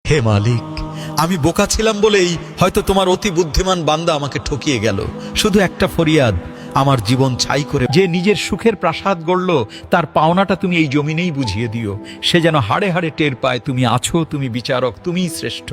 হে মালিক, আমি বোকা ছিলাম বলেই হয়তো তোমার অতি বুদ্ধিমান বান্দা আমাকে ঠকিয়ে গেল। শুধু একটা ফরিয়াদ, আমার জীবন ছাই করে যে নিজের সুখের প্রাসাদ গড়ল, তার পাওনাটা তুমি এই জমিনেই বুঝিয়ে দিও। সে যেন হাড়ে হাড়ে টের পায় তুমি আছো, তুমি বিচারক, তুমিই শ্রেষ্ঠ।